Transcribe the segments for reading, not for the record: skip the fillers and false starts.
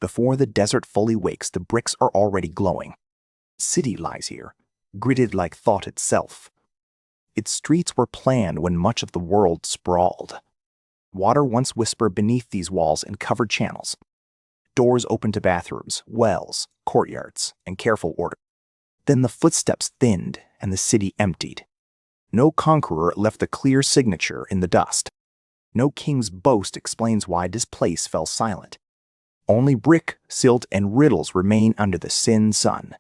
Before the desert fully wakes, the bricks are already glowing. City lies here, gridded like thought itself. Its streets were planned when much of the world sprawled. Water once whispered beneath these walls in covered channels. Doors opened to bathrooms, wells, courtyards, and careful order. Then the footsteps thinned and the city emptied. No conqueror left a clear signature in the dust. No king's boast explains why this place fell silent. Only brick, silt, and riddles remain under the sin sun.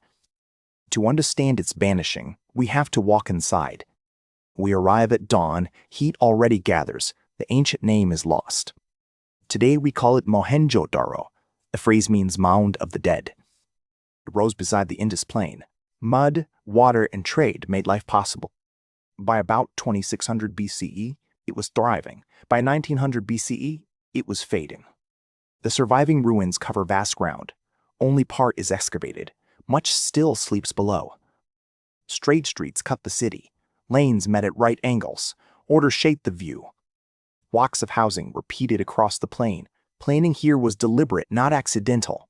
To understand its vanishing, we have to walk inside. We arrive at dawn, heat already gathers, the ancient name is lost. Today we call it Mohenjo-daro. The phrase means mound of the dead. It rose beside the Indus plain. Mud, water, and trade made life possible. By about 2600 BCE, it was thriving. By 1900 BCE, it was fading. The surviving ruins cover vast ground. Only part is excavated. Much still sleeps below. Straight streets cut the city. Lanes met at right angles. Order shaped the view. Blocks of housing repeated across the plain. Planning here was deliberate, not accidental.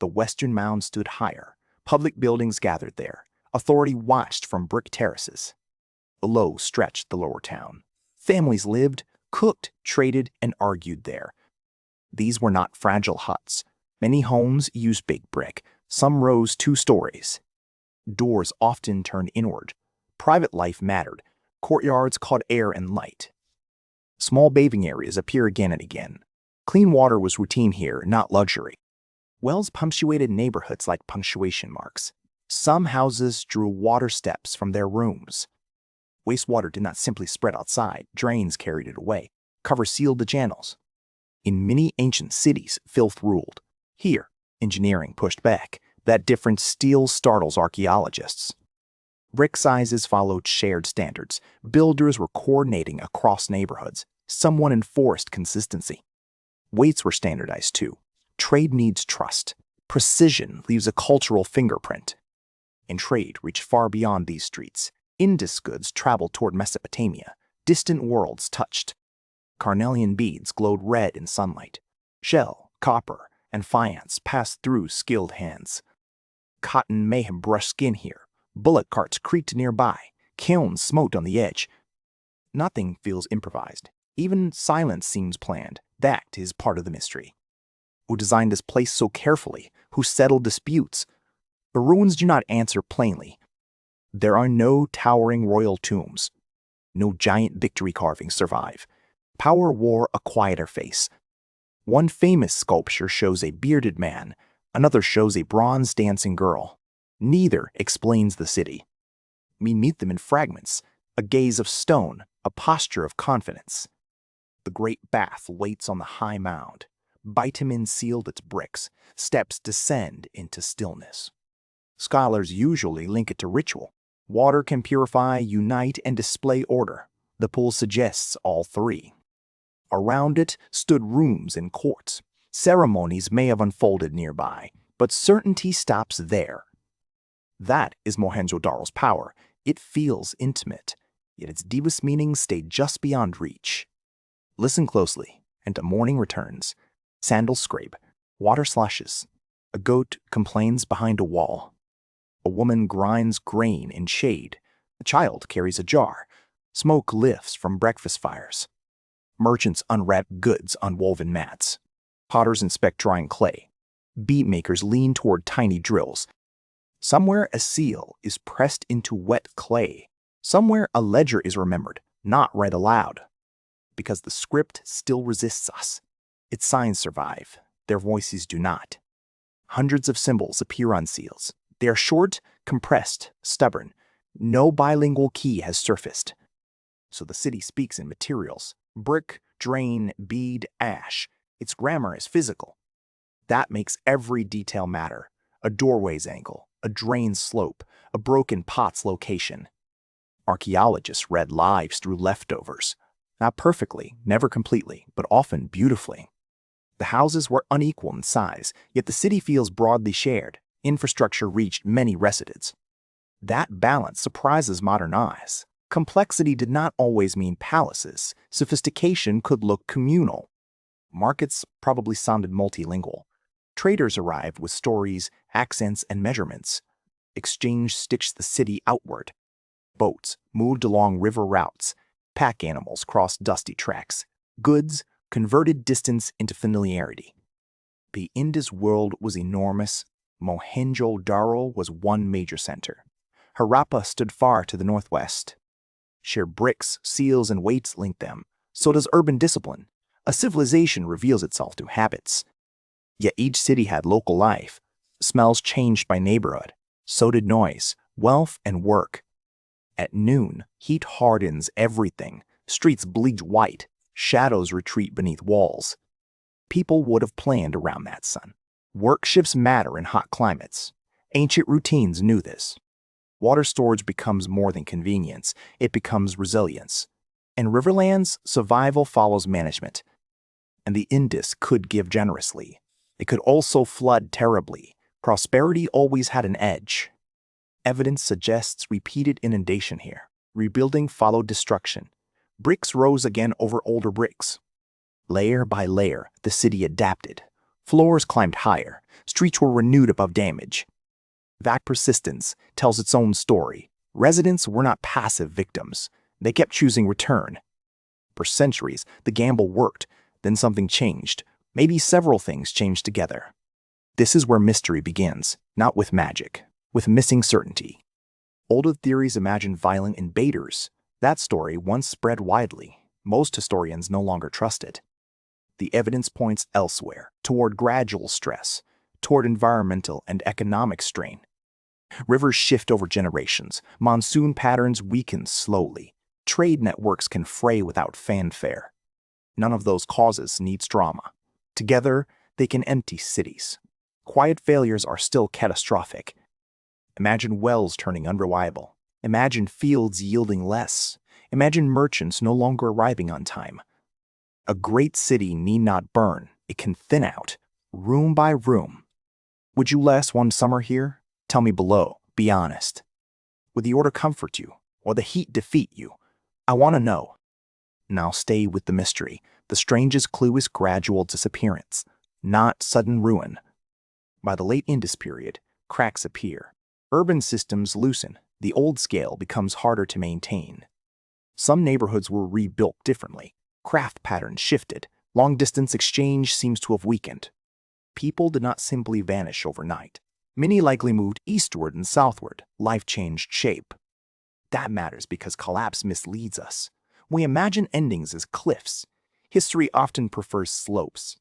The western mound stood higher. Public buildings gathered there. Authority watched from brick terraces. Below stretched the lower town. Families lived, cooked, traded, and argued there. These were not fragile huts. Many homes used big brick. Some rose 2 stories. Doors often turned inward. Private life mattered. Courtyards caught air and light. Small bathing areas appear again and again. Clean water was routine here, not luxury. Wells punctuated neighborhoods like punctuation marks. Some houses drew water steps from their rooms. Wastewater did not simply spread outside. Drains carried it away. Covers sealed the channels. In many ancient cities, filth ruled. Here, engineering pushed back. That difference still startles archaeologists. Brick sizes followed shared standards. Builders were coordinating across neighborhoods. Someone enforced consistency. Weights were standardized too. Trade needs trust. Precision leaves a cultural fingerprint. And trade reached far beyond these streets. Indus goods traveled toward Mesopotamia. Distant worlds touched. Carnelian beads glowed red in sunlight. Shell, copper, and faience passed through skilled hands. Cotton may have brushed skin here. Bullock carts creaked nearby. Kilns smoked on the edge. Nothing feels improvised. Even silence seems planned. That is part of the mystery. Who designed this place so carefully? Who settled disputes? The ruins do not answer plainly. There are no towering royal tombs. No giant victory carvings survive. Power wore a quieter face. One famous sculpture shows a bearded man. Another shows a bronze dancing girl. Neither explains the city. We meet them in fragments. A gaze of stone, a posture of confidence. The great bath waits on the high mound. Bitumen sealed its bricks. Steps descend into stillness. Scholars usually link it to ritual. Water can purify, unite, and display order. The pool suggests all 3. Around it stood rooms and courts. Ceremonies may have unfolded nearby, but certainty stops there. That is Mohenjo-daro's power. It feels intimate, yet its deepest meanings stay just beyond reach. Listen closely, and a morning returns. Sandals scrape. Water slushes. A goat complains behind a wall. A woman grinds grain in shade. A child carries a jar. Smoke lifts from breakfast fires. Merchants unwrap goods on woven mats. Potters inspect drying clay. Beat makers lean toward tiny drills. Somewhere a seal is pressed into wet clay. Somewhere a ledger is remembered, not read aloud. Because the script still resists us. Its signs survive. Their voices do not. Hundreds of symbols appear on seals. They are short, compressed, stubborn. No bilingual key has surfaced. So the city speaks in materials. Brick, drain, bead, ash. Its grammar is physical. That makes every detail matter. A doorway's angle, a drain's slope, a broken pot's location. Archaeologists read lives through leftovers. Not perfectly, never completely, but often beautifully. The houses were unequal in size, yet the city feels broadly shared. Infrastructure reached many residents. That balance surprises modern eyes. Complexity did not always mean palaces. Sophistication could look communal. Markets probably sounded multilingual. Traders arrived with stories, accents, and measurements. Exchange stitched the city outward. Boats moved along river routes. Pack animals crossed dusty tracks. Goods converted distance into familiarity. The Indus world was enormous. Mohenjo-daro was one major center. Harappa stood far to the northwest. Sheer bricks, seals, and weights linked them. So does urban discipline. A civilization reveals itself through habits. Yet each city had local life. Smells changed by neighborhood. So did noise, wealth, and work. At noon, heat hardens everything. Streets bleach white. Shadows retreat beneath walls. People would have planned around that sun. Work shifts matter in hot climates. Ancient routines knew this. Water storage becomes more than convenience. It becomes resilience. In riverlands, survival follows management. And the Indus could give generously. It could also flood terribly. Prosperity always had an edge. Evidence suggests repeated inundation here. Rebuilding followed destruction. Bricks rose again over older bricks. Layer by layer, the city adapted. Floors climbed higher. Streets were renewed above damage. That persistence tells its own story. Residents were not passive victims. They kept choosing return. For centuries, the gamble worked. Then something changed. Maybe several things changed together. This is where mystery begins, not with magic, with missing certainty. Older theories imagine violent invaders. That story once spread widely. Most historians no longer trust it. The evidence points elsewhere, toward gradual stress, toward environmental and economic strain. Rivers shift over generations. Monsoon patterns weaken slowly. Trade networks can fray without fanfare. None of those causes needs drama. Together, they can empty cities. Quiet failures are still catastrophic. Imagine wells turning unreliable. Imagine fields yielding less. Imagine merchants no longer arriving on time. A great city need not burn. It can thin out, room by room. Would you last one summer here? Tell me below. Be honest. Would the order comfort you, or the heat defeat you? I want to know. Now stay with the mystery. The strangest clue is gradual disappearance, not sudden ruin. By the late Indus period, cracks appear. Urban systems loosen. The old scale becomes harder to maintain. Some neighborhoods were rebuilt differently. Craft patterns shifted. Long-distance exchange seems to have weakened. People did not simply vanish overnight. Many likely moved eastward and southward. Life changed shape. That matters because collapse misleads us. We imagine endings as cliffs. History often prefers slopes.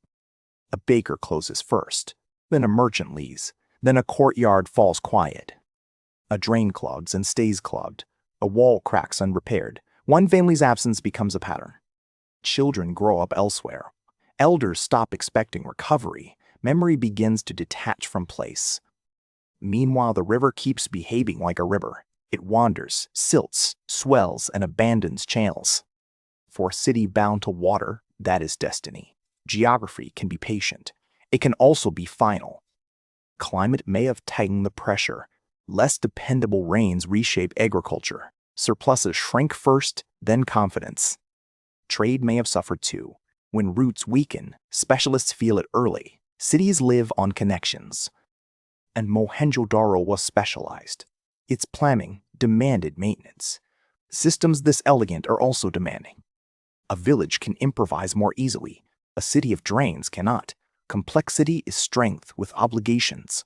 A baker closes first, then a merchant leaves, then a courtyard falls quiet. A drain clogs and stays clogged. A wall cracks unrepaired. One family's absence becomes a pattern. Children grow up elsewhere. Elders stop expecting recovery. Memory begins to detach from place. Meanwhile, the river keeps behaving like a river. It wanders, silts, swells, and abandons channels. For a city bound to water, that is destiny. Geography can be patient. It can also be final. Climate may have tightened the pressure. Less dependable rains reshape agriculture. Surpluses shrink first, then confidence. Trade may have suffered too. When roots weaken, specialists feel it early. Cities live on connections. And Mohenjo-daro was specialized. Its plumbing demanded maintenance. Systems this elegant are also demanding. A village can improvise more easily. A city of drains cannot. Complexity is strength with obligations.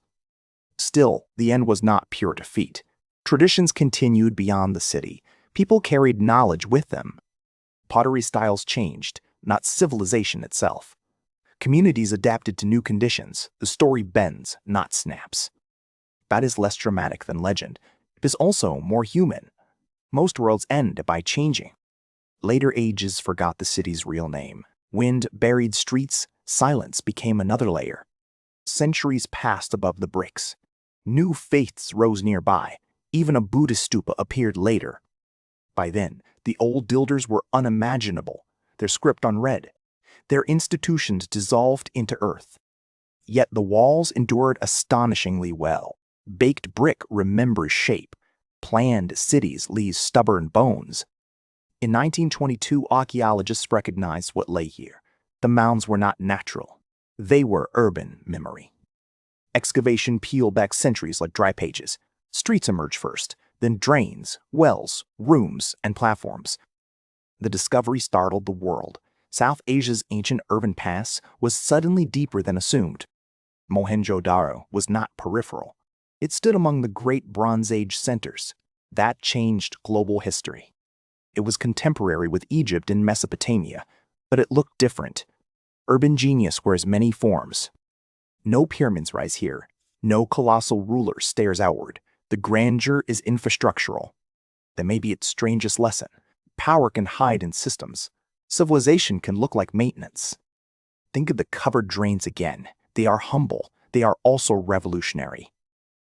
Still, the end was not pure defeat. Traditions continued beyond the city. People carried knowledge with them. Pottery styles changed, not civilization itself. Communities adapted to new conditions. The story bends, not snaps. That is less dramatic than legend. It is also more human. Most worlds end by changing. Later ages forgot the city's real name. Wind buried streets, silence became another layer. Centuries passed above the bricks. New faiths rose nearby. Even a Buddhist stupa appeared later. By then, the old builders were unimaginable, their script unread. Their institutions dissolved into earth. Yet the walls endured astonishingly well. Baked brick remembers shape. Planned cities leave stubborn bones. In 1922, archaeologists recognized what lay here. The mounds were not natural. They were urban memory. Excavation peel back centuries like dry pages. Streets emerge first, then drains, wells, rooms, and platforms. The discovery startled the world. South Asia's ancient urban past was suddenly deeper than assumed. Mohenjo-daro was not peripheral. It stood among the great Bronze Age centers. That changed global history. It was contemporary with Egypt and Mesopotamia, but it looked different. Urban genius wears many forms. No pyramids rise here. No colossal ruler stares outward. The grandeur is infrastructural. That may be its strangest lesson. Power can hide in systems. Civilization can look like maintenance. Think of the covered drains again. They are humble. They are also revolutionary.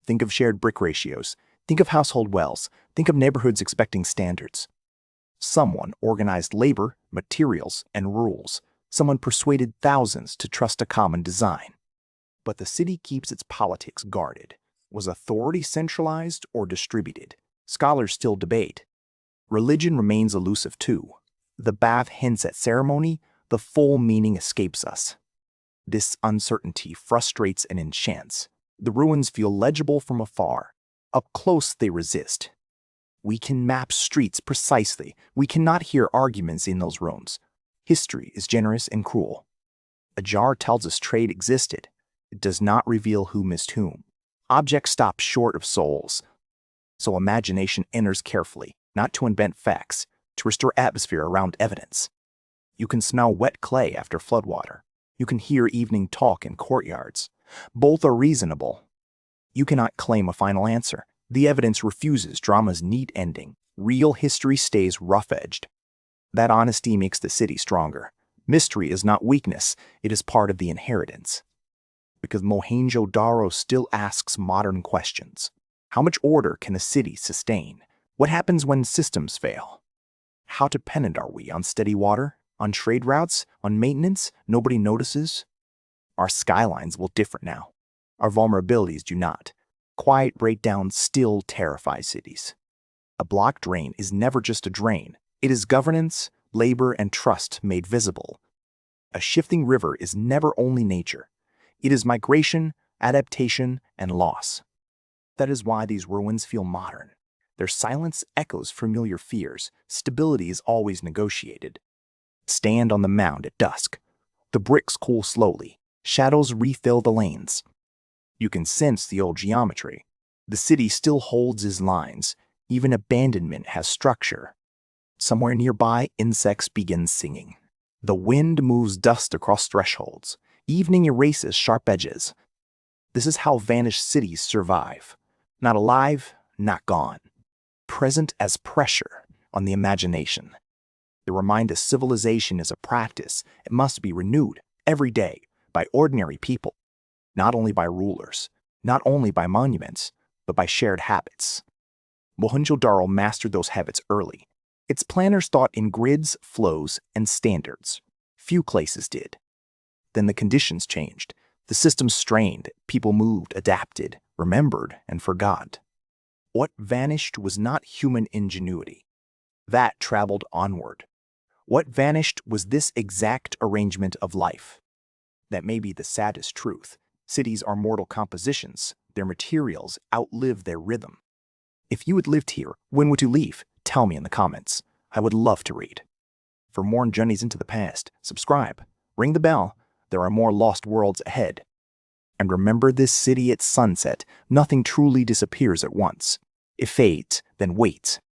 Think of shared brick ratios. Think of household wells. Think of neighborhoods expecting standards. Someone organized labor, materials, and rules. Someone persuaded thousands to trust a common design. But the city keeps its politics guarded. Was authority centralized or distributed? Scholars still debate. Religion remains elusive too. The bath hints at ceremony, the full meaning escapes us. This uncertainty frustrates and enchants. The ruins feel legible from afar. Up close they resist. We can map streets precisely. We cannot hear arguments in those ruins. History is generous and cruel. A jar tells us trade existed. It does not reveal who missed whom. Objects stop short of souls. So imagination enters carefully, not to invent facts, to restore atmosphere around evidence. You can smell wet clay after floodwater. You can hear evening talk in courtyards. Both are reasonable. You cannot claim a final answer. The evidence refuses drama's neat ending. Real history stays rough-edged. That honesty makes the city stronger. Mystery is not weakness. It is part of the inheritance. Because Mohenjo-daro still asks modern questions. How much order can a city sustain? What happens when systems fail? How dependent are we on steady water? On trade routes? On maintenance? Nobody notices? Our skylines will differ now. Our vulnerabilities do not. Quiet breakdowns still terrify cities. A blocked drain is never just a drain. It is governance, labor, and trust made visible. A shifting river is never only nature. It is migration, adaptation, and loss. That is why these ruins feel modern. Their silence echoes familiar fears. Stability is always negotiated. Stand on the mound at dusk. The bricks cool slowly. Shadows refill the lanes. You can sense the old geometry. The city still holds its lines. Even abandonment has structure. Somewhere nearby, insects begin singing. The wind moves dust across thresholds. Evening erases sharp edges. This is how vanished cities survive. Not alive, not gone. Present as pressure on the imagination. They remind us civilization is a practice. It must be renewed every day by ordinary people. Not only by rulers, not only by monuments, but by shared habits. Mohenjo-daro mastered those habits early. Its planners thought in grids, flows, and standards. Few places did. Then the conditions changed. The system strained. People moved, adapted, remembered, and forgot. What vanished was not human ingenuity. That traveled onward. What vanished was this exact arrangement of life. That may be the saddest truth. Cities are mortal compositions. Their materials outlive their rhythm. If you had lived here, when would you leave? Tell me in the comments. I would love to read. For more journeys into the past, subscribe, ring the bell. There are more lost worlds ahead. And remember this city at sunset. Nothing truly disappears at once. It fades, then waits.